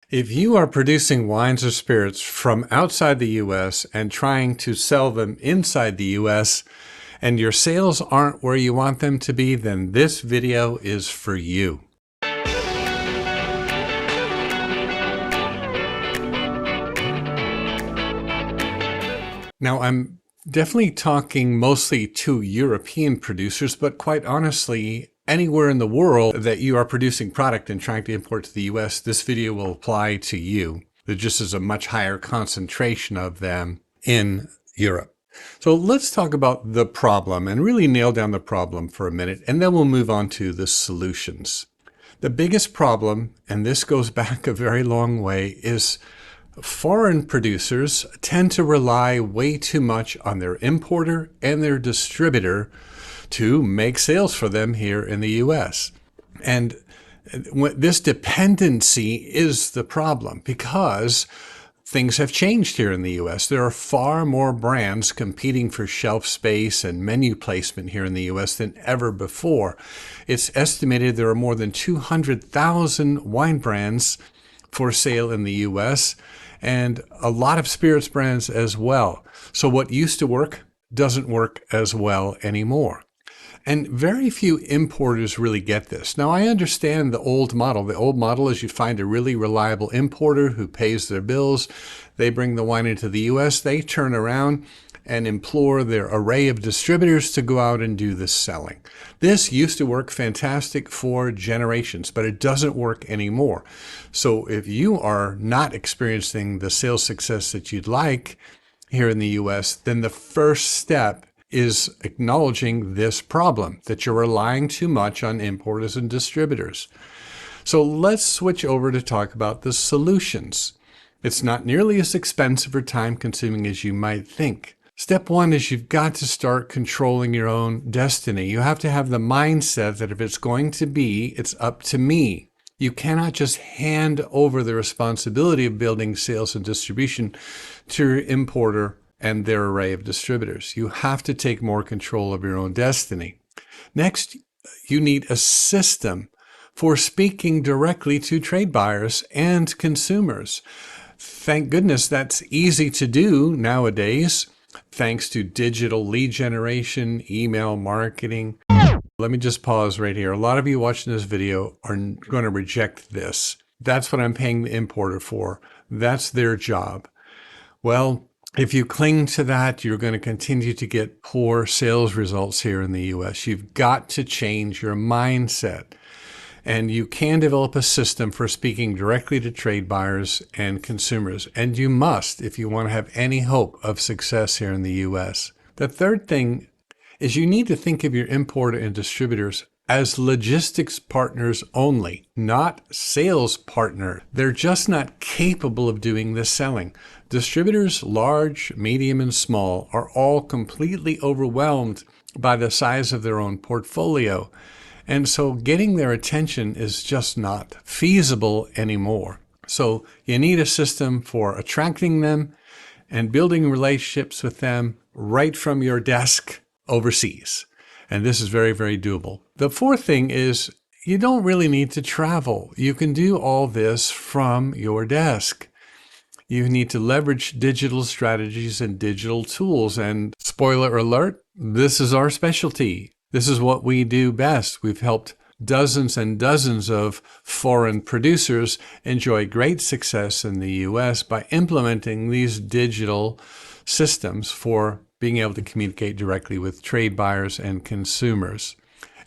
If you are producing wines or spirits from outside the US and trying to sell them inside the US, and your sales aren't where you want them to be, then this video is for you. Now, I'm definitely talking mostly to European producers, but quite honestly, anywhere in the world that you are producing product and trying to import to the US, this video will apply to you. There just is a much higher concentration of them in Europe. So let's talk about the problem and really nail down the problem for a minute, and then we'll move on to the solutions. The biggest problem, and this goes back a very long way, is foreign producers tend to rely way too much on their importer and their distributor to make sales for them here in the US. And this dependency is the problem because things have changed here in the US. There are far more brands competing for shelf space and menu placement here in the US than ever before. It's estimated there are more than 200,000 wine brands for sale in the US and a lot of spirits brands as well. So what used to work doesn't work as well anymore. And very few importers really get this. Now, I understand the old model. The old model is you find a really reliable importer who pays their bills. They bring the wine into the US. They turn around and implore their array of distributors to go out and do the selling. This used to work fantastic for generations, but it doesn't work anymore. So if you are not experiencing the sales success that you'd like here in the US, then the first step is acknowledging this problem, that you're relying too much on importers and distributors. So let's switch over to talk about the solutions. It's not nearly as expensive or time-consuming as you might think. Step one is you've got to start controlling your own destiny. You have to have the mindset that if it's going to be, it's up to me. You cannot just hand over the responsibility of building sales and distribution to your importer and their array of distributors. You have to take more control of your own destiny. Next, you need a system for speaking directly to trade buyers and consumers. Thank goodness that's easy to do nowadays, thanks to digital lead generation, email marketing. Let me just pause right here. A lot of you watching this video are going to reject this. That's what I'm paying the importer for. That's their job. Well, if you cling to that, you're going to continue to get poor sales results here in the US. You've got to change your mindset. And you can develop a system for speaking directly to trade buyers and consumers. And you must if you want to have any hope of success here in the US. The third thing is you need to think of your importer and distributors as logistics partners only, not sales partner. They're just not capable of doing the selling. Distributors, large, medium, and small, are all completely overwhelmed by the size of their own portfolio. And so getting their attention is just not feasible anymore. So you need a system for attracting them and building relationships with them right from your desk overseas. And this is very, very doable. The fourth thing is you don't really need to travel. You can do all this from your desk. You need to leverage digital strategies and digital tools. And spoiler alert, this is our specialty. This is what we do best. We've helped dozens and dozens of foreign producers enjoy great success in the US by implementing these digital systems for being able to communicate directly with trade buyers and consumers.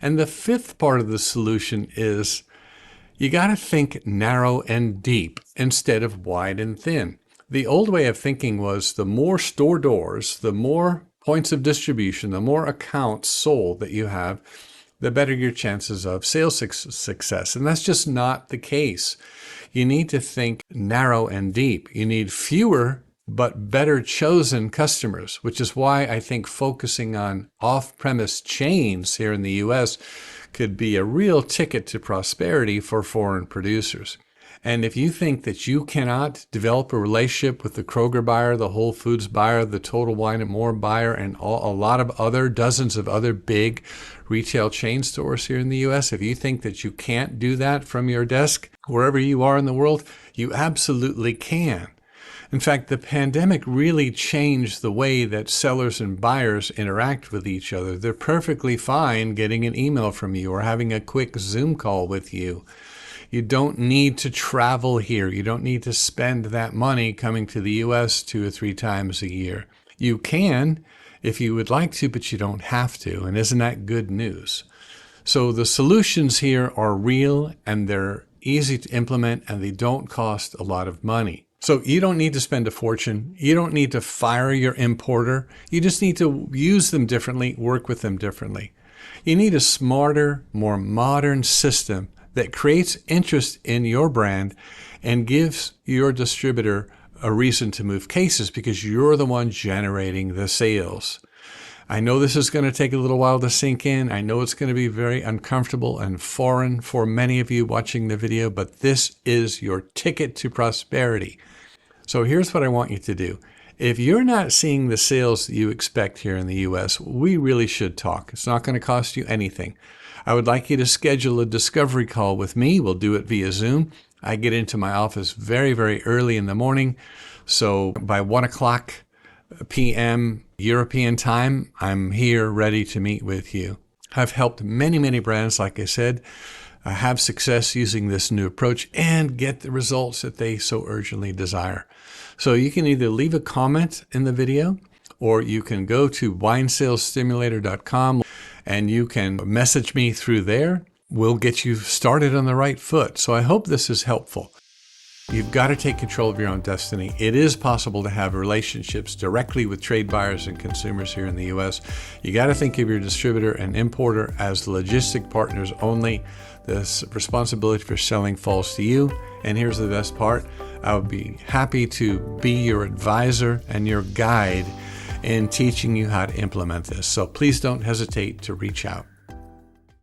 And the fifth part of the solution is you got to think narrow and deep instead of wide and thin. The old way of thinking was the more store doors, the more points of distribution, the more accounts sold that you have, the better your chances of sales success. And that's just not the case. You need to think narrow and deep. You need fewer but better chosen customers, which is why I think focusing on off-premise chains here in the US could be a real ticket to prosperity for foreign producers. And if you think that you cannot develop a relationship with the Kroger buyer, the Whole Foods buyer, the Total Wine & More buyer, and a lot of dozens of other big retail chain stores here in the U.S., if you think that you can't do that from your desk, wherever you are in the world, you absolutely can. In fact, the pandemic really changed the way that sellers and buyers interact with each other. They're perfectly fine getting an email from you or having a quick Zoom call with you. You don't need to travel here. You don't need to spend that money coming to the U.S. 2 or 3 times a year. You can if you would like to, but you don't have to. And isn't that good news? So the solutions here are real, and they're easy to implement, and they don't cost a lot of money. So you don't need to spend a fortune. You don't need to fire your importer. You just need to use them differently, work with them differently. You need a smarter, more modern system that creates interest in your brand and gives your distributor a reason to move cases because you're the one generating the sales. I know this is going to take a little while to sink in. I know it's going to be very uncomfortable and foreign for many of you watching the video, but this is your ticket to prosperity. So here's what I want you to do. If you're not seeing the sales that you expect here in the U.S., we really should talk. It's not going to cost you anything. I would like you to schedule a discovery call with me. We'll do it via Zoom. I get into my office very, very early in the morning. So by 1 o'clock p.m. European time, I'm here ready to meet with you. I've helped many, many brands, like I said, have success using this new approach and get the results that they so urgently desire. So you can either leave a comment in the video, or you can go to winesalesstimulator.com and you can message me through there. We'll get you started on the right foot. So I hope this is helpful. You've got to take control of your own destiny. It is possible to have relationships directly with trade buyers and consumers here in the U.S. You got to think of your distributor and importer as logistic partners only. The responsibility for selling falls to you. And here's the best part. I would be happy to be your advisor and your guide in teaching you how to implement this. So please don't hesitate to reach out.